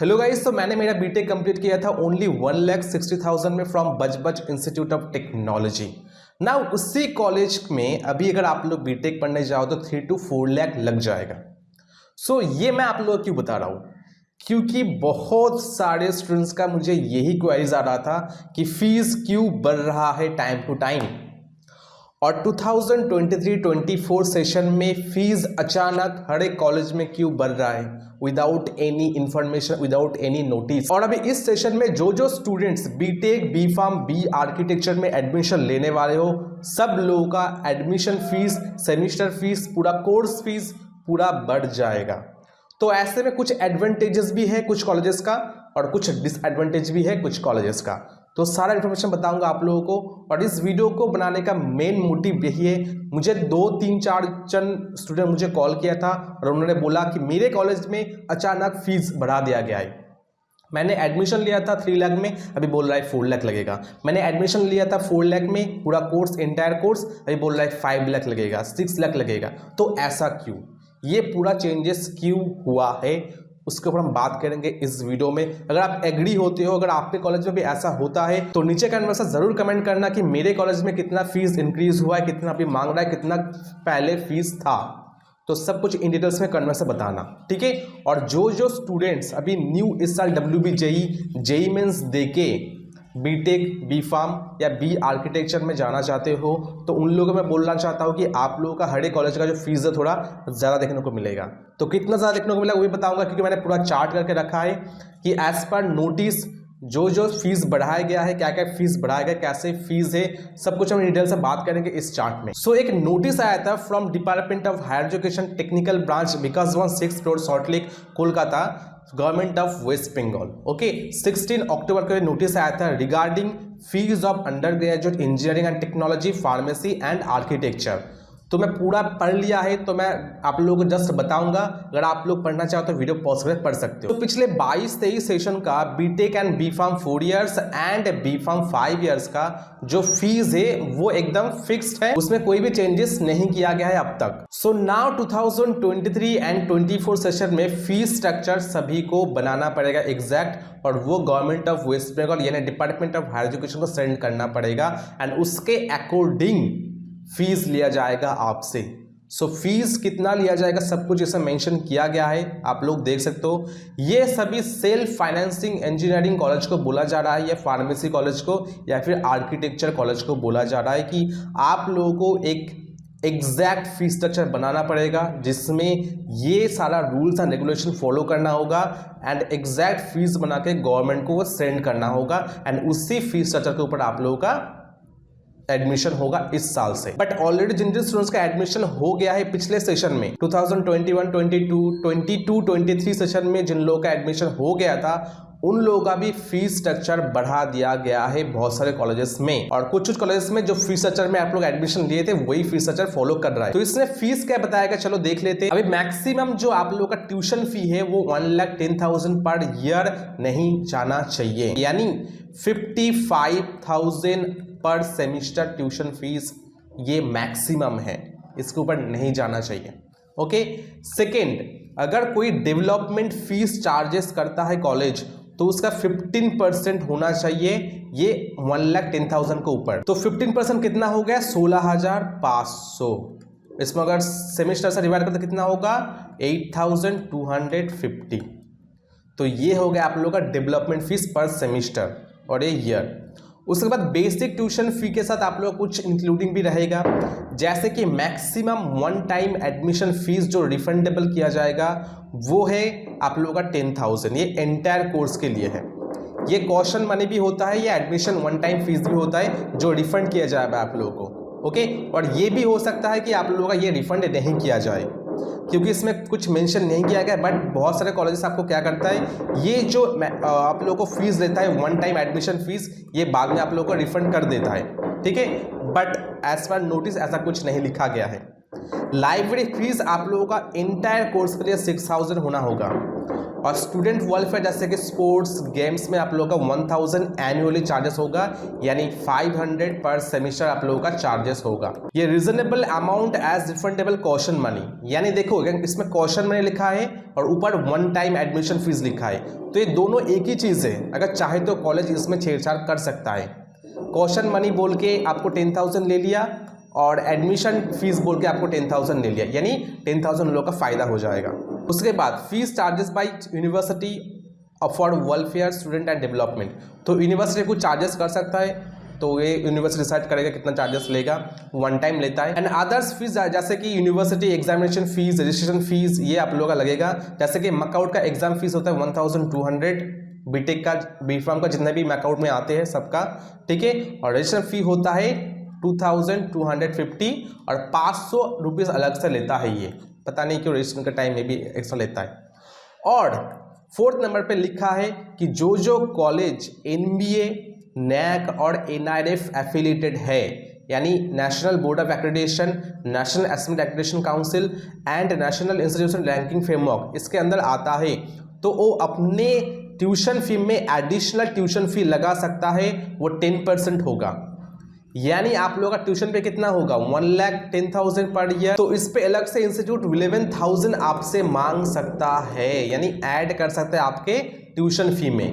Hello guys, तो मैंने मेरा बीटेक कंप्लीट किया था ओनली 1,60,000 में from Budge Budge institute of technology. ना उसी कॉलेज में अभी अगर आप लोग बीटेक पढ़ने जाओ तो 3 to 4 लाख लग जाएगा। सो ये मैं आप लोगों को क्यों बता रहा हूँ, क्योंकि बहुत सारे स्टूडेंट्स का मुझे यही क्वेरीज आ रहा था कि फीस क्यों बढ़ रहा है टाइम टू टाइम। और 2023-24 सेशन में फीस अचानक हर एक कॉलेज में क्यों बढ़ रहा है without any information, without any notice. और अभी इस सेशन में जो students BTech, B pharm, B architecture में एडमिशन लेने वाले हो, सब लोगों का एडमिशन फीस, सेमिस्टर फीस, पूरा कोर्स फीस पूरा बढ़ जाएगा। तो ऐसे में कुछ एडवांटेजेस भी है कुछ कॉलेजेस का और कुछ डिसएडवांटेज भी है कुछ कॉलेजेस का। तो सारा इन्फॉर्मेशन बताऊंगा आप लोगों को। और इस वीडियो को बनाने का मेन मोटिव यही है, मुझे 2-3-4 स्टूडेंट मुझे कॉल किया था और उन्होंने बोला कि मेरे कॉलेज में अचानक फीस बढ़ा दिया गया है। मैंने एडमिशन लिया था 3 लाख में, अभी बोल रहा है 4 लाख लगेगा। मैंने एडमिशन लिया था 4 लाख में, पूरा कोर्स, एंटायर कोर्स, अभी बोल रहा है 5 लाख लगेगा, 6 लाख लगेगा। तो ऐसा क्यों, ये पूरा चेंजेस क्यों हुआ है उसके ऊपर हम बात करेंगे इस वीडियो में। अगर आप एग्री होते हो, अगर आपके कॉलेज में भी ऐसा होता है तो नीचे कमेंट बॉक्स में जरूर कमेंट करना कि मेरे कॉलेज में कितना फीस इंक्रीज हुआ है, कितना अभी मांग रहा है, कितना पहले फीस था। तो सब कुछ इन डिटेल्स में कमेंट से बताना, ठीक है। और जो स्टूडेंट्स अभी न्यू इस साल WB जेई मेंस देके बीटेक, बी फार्म या बी आर्किटेक्चर में जाना चाहते हो, तो उन लोगों को मैं बोलना चाहता हूं कि आप लोगों का हर एक कॉलेज का जो फीस है थोड़ा ज़्यादा देखने को मिलेगा। तो कितना ज़्यादा देखने को मिलेगा वो भी बताऊंगा, क्योंकि मैंने पूरा चार्ट करके रखा है कि एज पर नोटिस जो फीस बढ़ाया गया है, क्या क्या फीस बढ़ाया गया, कैसे फीस है, सब कुछ हम डिटेल से बात करेंगे इस चार्ट में। सो एक नोटिस आया था from department of higher education technical branch Vikas Bhavan 6 floor salt lake Kolkata, government of West Bengal. Okay, 16 अक्टूबर को नोटिस आया था regarding fees of under graduate engineering and technology, pharmacy and architecture. तो मैं पूरा पढ़ लिया है, तो मैं आप लोगों को जस्ट बताऊंगा। अगर आप लोग पढ़ना चाहो तो वीडियो पॉज करके पढ़ सकते हो। तो पिछले 22-23 सेशन का BTech and B pharm 4 years and B pharm 5 years का जो फीस है वो एकदम फिक्स्ड है, उसमें कोई भी चेंजेस नहीं किया गया है अब तक। सो नाउ 2023 एंड 24 सेशन में फीस स्ट्रक्चर सभी को बनाना पड़ेगा एग्जैक्ट, और वो गवर्नमेंट ऑफ वेस्ट बंगाल यानी डिपार्टमेंट ऑफ हायर एजुकेशन को सेंड करना पड़ेगा एंड उसके अकॉर्डिंग फीस लिया जाएगा आपसे। सो फीस कितना लिया जाएगा सब कुछ इसमें मेंशन किया गया है, आप लोग देख सकते हो। ये सभी सेल्फ फाइनेंसिंग इंजीनियरिंग कॉलेज को बोला जा रहा है, या फार्मेसी कॉलेज को, या फिर आर्किटेक्चर कॉलेज को बोला जा रहा है कि आप लोगों को एक एग्जैक्ट फीस स्ट्रक्चर बनाना पड़ेगा जिसमें ये सारा रूल्स एंड रेगुलेशन फॉलो करना होगा एंड एग्जैक्ट फीस बना के गवर्नमेंट को वो सेंड करना होगा एंड उसी फीस स्ट्रक्चर के ऊपर आप लोगों का एडमिशन होगा इस साल से। बट ऑलरेडी जिन स्टूडेंट्स का एडमिशन हो गया है पिछले सेशन में 2021-22 सेशन में जिन लोगों का एडमिशन हो गया था, उन लोगों का भी फीस स्ट्रक्चर बढ़ा दिया गया है बहुत सारे कॉलेजेस में। और कुछ कॉलेजेस में जो फीस स्ट्रक्चर में आप लोग एडमिशन लिए थे वही फीस स्ट्रक्चर फॉलो कर रहा है। तो इसने फीस क्या बताएगा, चलो देख लेते हैं। अभी मैक्सिमम जो आप लोगों का ट्यूशन फी है वो 1,10,000 पर ईयर नहीं जाना चाहिए, यानी 55,000 पर सेमिस्टर ट्यूशन फीस ये मैक्सिमम है, इसके ऊपर नहीं जाना चाहिए। ओके, सेकेंड, अगर कोई डेवलपमेंट फीस चार्जेस करता है कॉलेज तो उसका 15% होना चाहिए, ये 1,10,000 के ऊपर। तो 15% कितना हो गया, 16,500। इसमें अगर सेमिस्टर से डिवाइड करते कितना होगा, 8,250। तो ये हो गया आप लोगों का डेवलपमेंट फीस पर सेमिस्टर और ये ईयर। उसके बाद बेसिक ट्यूशन फी के साथ आप लोग कुछ इंक्लूडिंग भी रहेगा, जैसे कि मैक्सिमम 1 टाइम एडमिशन फीस जो रिफंडेबल किया जाएगा वो है आप लोगों का 10,000। ये एंटायर कोर्स के लिए है। ये कॉशन मनी भी होता है, ये एडमिशन 1 टाइम फीस भी होता है जो रिफंड किया जाएगा आप लोगों को। ओके, और ये भी हो सकता है कि आप लोगों का ये रिफंड नहीं किया जाए, क्योंकि इसमें कुछ मेंशन नहीं किया गया। बट बहुत सारे कॉलेजेस आपको क्या करता है, ये जो आप लोगों को फीस देता है 1 टाइम एडमिशन फीस, ये बाद में आप लोगों को रिफंड कर देता है, ठीक है। बट एज पर नोटिस ऐसा कुछ नहीं लिखा गया है। लाइब्रेरी फीस आप लोगों का एंटायर कोर्स के लिए 6,000 होना होगा। और स्टूडेंट वेलफेयर जैसे कि स्पोर्ट्स गेम्स में आप लोगों का 1000 एनुअली चार्जेस होगा, यानी 500 पर सेमिस्टर आप लोगों का चार्जेस होगा। ये reasonable amount as refundable caution money, यानी देखो इसमें कॉशन मनी लिखा है और ऊपर वन टाइम एडमिशन फीस लिखा है, तो ये दोनों एक ही चीज़ है। अगर चाहे तो कॉलेज इसमें छेड़छाड़ कर सकता है। कॉशन मनी बोल के आपको 10,000 ले लिया और एडमिशन फीस बोल के आपको 10,000 ले लिया, यानी 10,000 लोगों का फायदा हो जाएगा। उसके बाद fees charges by university for welfare student and development, तो यूनिवर्सिटी कुछ चार्जेस कर सकता है, तो ये यूनिवर्सिटी डिसाइड करेगा कितना चार्जेस लेगा, वन टाइम लेता है। एंड अदर्स फीस जैसे कि university examination fees, registration fees, ये आप लोगों का लगेगा। जैसे कि मकआउट का एग्जाम फीस होता है 1200, बीटेक का, बीफार्म का, जितने भी मकआउट में आते हैं सबका, ठीक है। और रजिस्ट्रेशन फी होता है 2250 और 500 रुपीज़ अलग से लेता है ये, पता नहीं क्यों रजिस्ट्रेशन का टाइम में भी एक्स्ट्रा लेता है। और 4th नंबर पे लिखा है कि जो कॉलेज NBA, NAC और NIRF एफिलिएटेड है, यानी national board of accreditation, national assessment accreditation council and national institution ranking framework, इसके अंदर आता है, तो वो अपने ट्यूशन फी में एडिशनल ट्यूशन फी लगा सकता है, वो 10% होगा। यानी आप लोगों का ट्यूशन पे कितना होगा 1,10,000 पर ईयर, तो इस पे अलग से इंस्टीट्यूट 11,000 आपसे मांग सकता है, यानी ऐड कर सकते हैं आपके ट्यूशन फी में,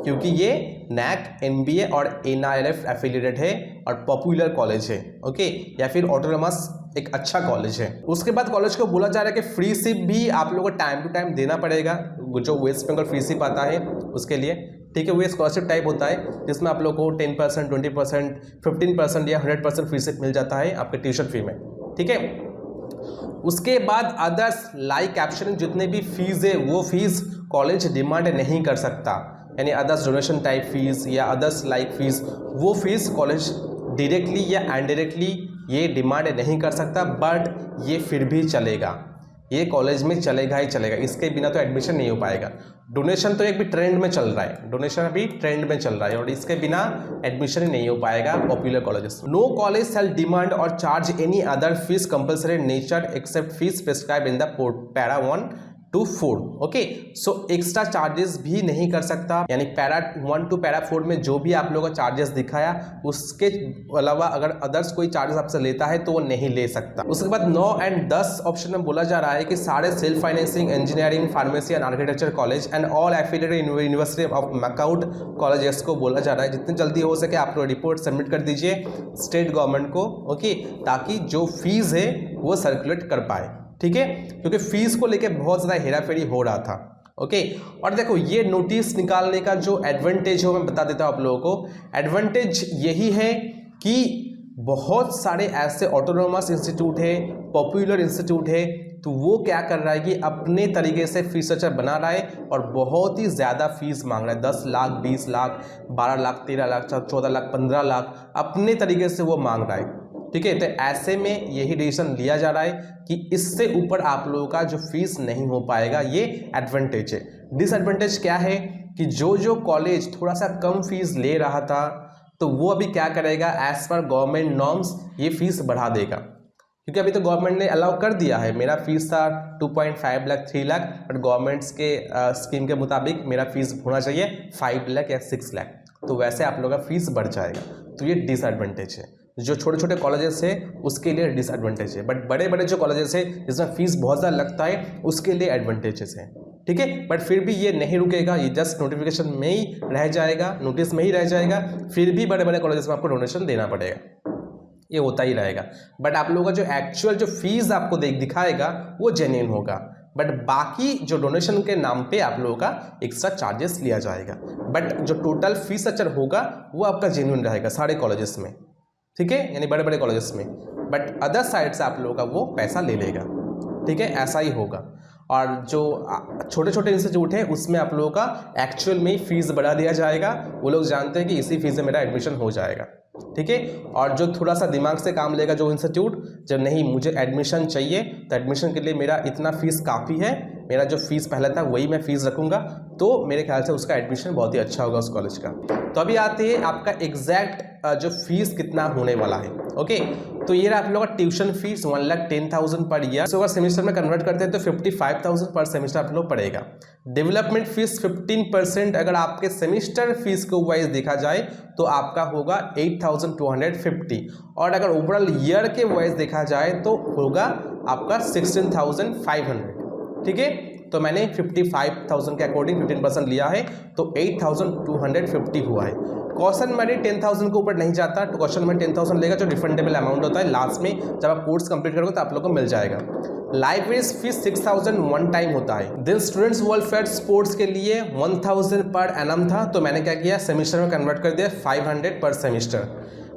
क्योंकि ये NAC, NBA और NIRF एफिलिएटेड है और पॉपुलर कॉलेज है, ओके, या फिर ऑटोनोमस एक अच्छा कॉलेज है। उसके बाद कॉलेज को बोला जा रहा है कि फ्री सिप भी आप लोगों को टाइम टू टाइम देना पड़ेगा, जो वेस्ट बंगाल फ्री सिप आता है उसके लिए, ठीक है। वो स्कॉलरशिप टाइप होता है जिसमें आप लोग को 10%, 20%, 15% या 100% फ्री सिप मिल जाता है आपके ट्यूशन फी में, ठीक है। उसके बाद अदर्स लाइक कैप्शन, जितने भी फीस है वो फीस कॉलेज डिमांड नहीं कर सकता, यानी अदर्स डोनेशन टाइप फीस या अदर्स लाइक फीस, वो फीस कॉलेज डायरेक्टली या इनडायरेक्टली ये डिमांड नहीं कर सकता, बट ये फिर भी चलेगा, ये कॉलेज में चलेगा ही चलेगा, इसके बिना तो एडमिशन नहीं हो पाएगा। डोनेशन तो एक भी ट्रेंड में चल रहा है, डोनेशन अभी ट्रेंड में चल रहा है और इसके बिना एडमिशन ही नहीं हो पाएगा पॉपुलर कॉलेजेस में। नो कॉलेज शैल डिमांड और charge any other fees compulsory nature except fees prescribe in the para 1 to 4, okay. So extra charges भी नहीं कर सकता, यानी पैरा 1 to पैरा 4 में जो भी आप लोगों का चार्जेस दिखाया उसके अलावा अगर अदर्स कोई चार्जेस आपसे लेता है तो वो नहीं ले सकता। उसके बाद 9 और 10 ऑप्शन में बोला जा रहा है कि सारे self financing engineering, pharmacy and architecture college and all affiliated university of मकआउट कॉलेजेस को बोला जा रहा है जितनी जल्दी हो सके आप लोग रिपोर्ट सबमिट कर दीजिए स्टेट गवर्नमेंट को, ओके, ताकि जो फीस है वो सर्कुलेट कर पाए, ठीक है, क्योंकि फीस को लेके बहुत ज़्यादा हेराफेरी हो रहा था, ओके। और देखो ये नोटिस निकालने का जो एडवांटेज है मैं बता देता हूँ आप लोगों को। एडवांटेज यही है कि बहुत सारे ऐसे ऑटोनोमस इंस्टीट्यूट है, पॉपुलर इंस्टीट्यूट है, तो वो क्या कर रहा है कि अपने तरीके से फीस स्ट्रक्चर बना रहा है और बहुत ही ज़्यादा फीस मांग रहा है, 10 लाख, 20 लाख, 12 लाख, 13 लाख, 14 लाख, 15 लाख, अपने तरीके से वो मांग रहा है, ठीक है। तो ऐसे में यही डिसीजन लिया जा रहा है कि इससे ऊपर आप लोगों का जो फीस नहीं हो पाएगा, ये एडवांटेज है। डिसएडवांटेज क्या है कि जो कॉलेज थोड़ा सा कम फीस ले रहा था तो वो अभी क्या करेगा, एज पर गवर्नमेंट नॉर्म्स ये फीस बढ़ा देगा, क्योंकि अभी तो गवर्नमेंट ने अलाउ कर दिया है। मेरा फीस था 2.5 लाख, 3 लाख, बट गवर्नमेंट्स के स्कीम के मुताबिक मेरा फीस होना चाहिए 5 लाख या 6 लाख, तो वैसे आप लोगों का फीस बढ़ जाएगा, तो ये डिसएडवांटेज है। जो छोटे छोटे कॉलेजेस है उसके लिए डिसएडवांटेज है, बट बड़े बड़े जो कॉलेजेस है जिसमें फीस बहुत ज़्यादा लगता है उसके लिए एडवांटेजेस है, ठीक है। बट फिर भी ये नहीं रुकेगा, ये जस्ट नोटिफिकेशन में ही रह जाएगा, नोटिस में ही रह जाएगा, फिर भी बड़े बड़े कॉलेजेस में आपको डोनेशन देना पड़ेगा, ये होता ही रहेगा। बट आप लोगों का जो एक्चुअल जो फीस आपको दिखाएगा वो जेन्युइन होगा, बट बाकी जो डोनेशन के नाम पे आप लोगों का एक्स्ट्रा चार्जेस लिया जाएगा, बट जो टोटल फीस स्ट्रक्चर होगा वो आपका जेन्युइन रहेगा सारे कॉलेजेस में, ठीक है, यानी बड़े बड़े कॉलेजेस में। बट अदर साइड से आप लोगों का वो पैसा ले लेगा, ठीक है, ऐसा ही होगा। और जो छोटे छोटे इंस्टीट्यूट है उसमें आप लोगों का एक्चुअल में फीस बढ़ा दिया जाएगा, वो लोग जानते हैं कि इसी फीस में मेरा एडमिशन हो जाएगा, ठीक है। और जो थोड़ा सा दिमाग से काम लेगा जो इंस्टीट्यूट, जब नहीं मुझे एडमिशन चाहिए तो एडमिशन के लिए मेरा इतना फीस काफ़ी है, मेरा जो फीस पहले था वही मैं फीस रखूँगा, तो मेरे ख्याल से उसका एडमिशन बहुत ही अच्छा होगा उस कॉलेज का। तो अभी आते हैं आपका एग्जैक्ट जो फीस कितना होने वाला है। ओके, तो ये रहा आप लोगों का ट्यूशन फीस 1,10,000 पर ईयर। तो अगर सेमेस्टर में कन्वर्ट करते हैं तो 55,000 पर सेमेस्टर आप लोग पड़ेगा। डेवलपमेंट फीस 15%, अगर आपके सेमेस्टर फीस को वाइज देखा जाए तो आपका होगा 8,250, और अगर ओवरऑल ईयर के वाइज देखा जाए तो होगा आपका 16,500। ठीक है, तो मैंने 55,000 के अकॉर्डिंग 15% लिया है, तो 8,250 हुआ है। क्वेश्चन मनी 10,000 के ऊपर नहीं जाता, तो क्वेश्चन मनी 10,000 लेगा, जो रिफंडेबल अमाउंट होता है लास्ट में जब आप कोर्स कंप्लीट करोगे तो आप लोगों को मिल जाएगा। लाइब्रेरी फीस 6,000 वन टाइम होता है। देन स्टूडेंट्स वेलफेयर स्पोर्ट्स के लिए 1,000 पर एनम था, तो मैंने क्या किया, सेमेस्टर में कन्वर्ट कर दिया 500 पर सेमेस्टर।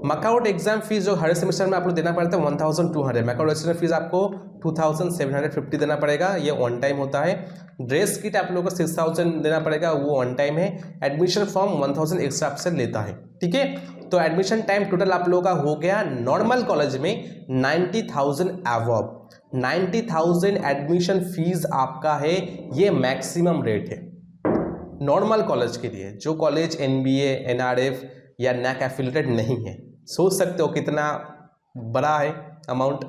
मकआउट एग्जाम फीस जो हर सेमेस्टर में आप लोग देना पड़ता है 1,200। मकआउट रजिस्ट्रेशन फीस आपको 2,750 देना पड़ेगा, ये वन टाइम होता है। ड्रेस किट आप लोगों को 6,000 देना पड़ेगा, वो वन टाइम है। एडमिशन फॉर्म 1,000 एक्स्ट्रा आपसे लेता है। ठीक है, तो एडमिशन टाइम टोटल आप लोगों का हो गया नॉर्मल कॉलेज में 90,000 अबव। 90,000 एडमिशन फीस आपका है, ये मैक्सिमम रेट है नॉर्मल कॉलेज के लिए। जो कॉलेज एनबीए, एनआरएफ या नैक एफिलिएटेड नहीं है, सोच सकते हो कितना बड़ा है अमाउंट।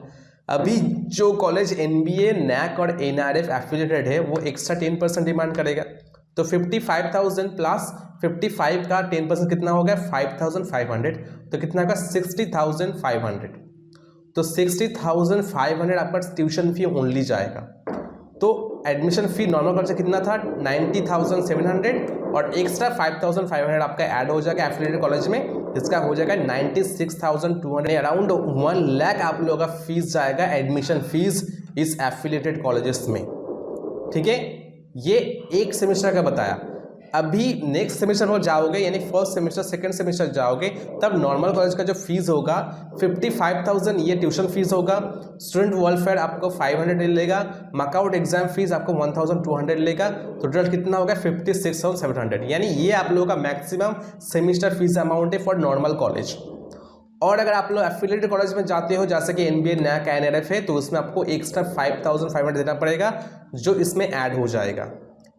अभी जो कॉलेज एनबीए, नैक और एनआरएफ एफिलिएटेड है वो एक्स्ट्रा 10% डिमांड करेगा, तो 55,000 प्लस 55 का 10% कितना हो गया 5,500, तो कितना होगा 60,500। तो 60,500 आपका ट्यूशन फी ओनली जाएगा। तो एडमिशन फी नॉर्मल कॉलेज से कितना था 90,700, और एक्स्ट्रा 5,500 आपका ऐड हो जाएगा एफिलिएटेड कॉलेज में, इसका हो जाएगा 96,200। अराउंड 1 लाख आप लोगों का फीस जाएगा एडमिशन फीस इस एफिलिएटेड कॉलेजेस में। ठीक है, ये एक सेमेस्टर का बताया। अभी नेक्स्ट सेमेस्टर हो जाओगे, यानी फर्स्ट सेमेस्टर सेकंड सेमेस्टर जाओगे, तब नॉर्मल कॉलेज का जो फीस होगा 55,000 ये ट्यूशन फीस होगा। स्टूडेंट वेलफेयर आपको 500 लेगा, मकआउट एग्जाम फीस आपको 1,200 लेगा, तो टोटल कितना होगा 56,700। यानी ये आप लोगों का मैक्सिमम सेमेस्टर फीस अमाउंट है फॉर नॉर्मल कॉलेज। और अगर आप लोग एफिलिएटेड कॉलेज में जाते हो जैसे कि एनबीए, नैक, एनआरएफ है, तो उसमें आपको एक्स्ट्रा 5,500 देना पड़ेगा, जो इसमें ऐड हो जाएगा,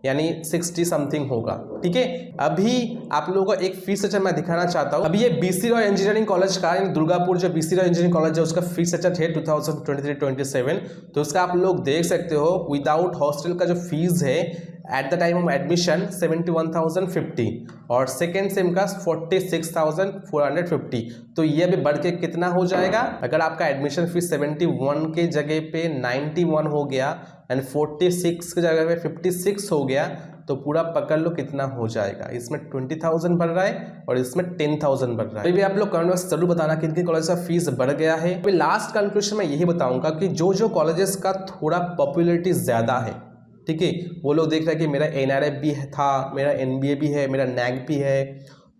यानी 60 समथिंग होगा। ठीक है, अभी आप लोगों को एक फीस स्ट्रक्चर मैं दिखाना चाहता हूँ। अभी ये बीसी रॉय इंजीनियरिंग कॉलेज का, दुर्गापुर जो बीसी रॉय इंजीनियरिंग कॉलेज है उसका फीस स्ट्रक्चर है 2023-27। तो उसका आप लोग देख सकते हो विदाउट हॉस्टल का जो फीस है at the time of admission 71,050, और सेकेंड सेम का 46,450। तो ये अभी बढ़ के कितना हो जाएगा, अगर आपका एडमिशन फीस 71 के जगह पे 91 हो गया एंड 46 की जगह पे 56 हो गया, तो पूरा पकड़ लो कितना हो जाएगा। इसमें 20,000 बढ़ रहा है और इसमें 10,000 बढ़ रहा है। अभी आप लोग कमेंट बॉक्स जरूर बताना कि इनके कॉलेज का फीस बढ़ गया है। अभी लास्ट कंक्लूजन में यही बताऊंगा कि जो जो कॉलेजेस का थोड़ा पॉपुलरिटी ज़्यादा है, ठीक है, वो लोग देख रहे हैं कि मेरा एनआरएफ भी था, मेरा एनबीए भी है, मेरा नैक भी है,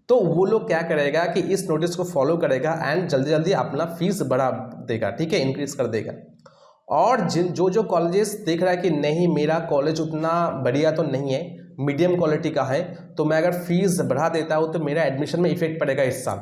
तो वो लोग क्या करेगा कि इस नोटिस को फॉलो करेगा एंड जल्दी जल्दी अपना फीस बढ़ा देगा। ठीक है, इंक्रीज कर देगा। और जो जो कॉलेजेस देख रहा है कि नहीं मेरा कॉलेज उतना बढ़िया तो नहीं है, मीडियम क्वालिटी का है, तो मैं अगर फीस बढ़ा देता हूँ तो मेरा एडमिशन में इफेक्ट पड़ेगा इस साल,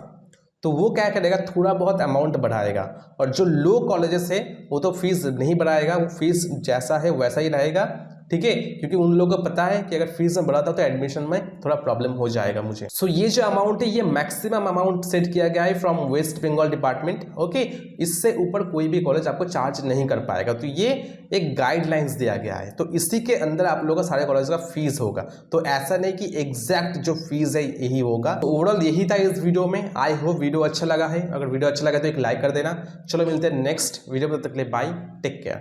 तो वो क्या करेगा थोड़ा बहुत अमाउंट बढ़ाएगा। और जो लो कॉलेजेस है वो तो फीस नहीं बढ़ाएगा, वो फीस जैसा है वैसा ही रहेगा। ठीक है, क्योंकि उन लोगों को पता है कि अगर फीस में बढ़ाता तो एडमिशन में थोड़ा प्रॉब्लम हो जाएगा मुझे। सो ये जो अमाउंट है ये मैक्सिमम अमाउंट सेट किया गया है from West Bengal department. Okay, इससे ऊपर कोई भी कॉलेज आपको चार्ज नहीं कर पाएगा। तो ये एक गाइडलाइंस दिया गया है, तो इसी के अंदर आप लोगों का सारे कॉलेज का फीस होगा। तो ऐसा नहीं कि एग्जैक्ट जो फीस है यही होगा। तो ओवरऑल यही था इस वीडियो में। आई होप वीडियो अच्छा लगा है। अगर वीडियो अच्छा लगा तो एक लाइक कर देना। चलो मिलते हैं नेक्स्ट वीडियो में, तब तक के लिए बाय, टेक केयर।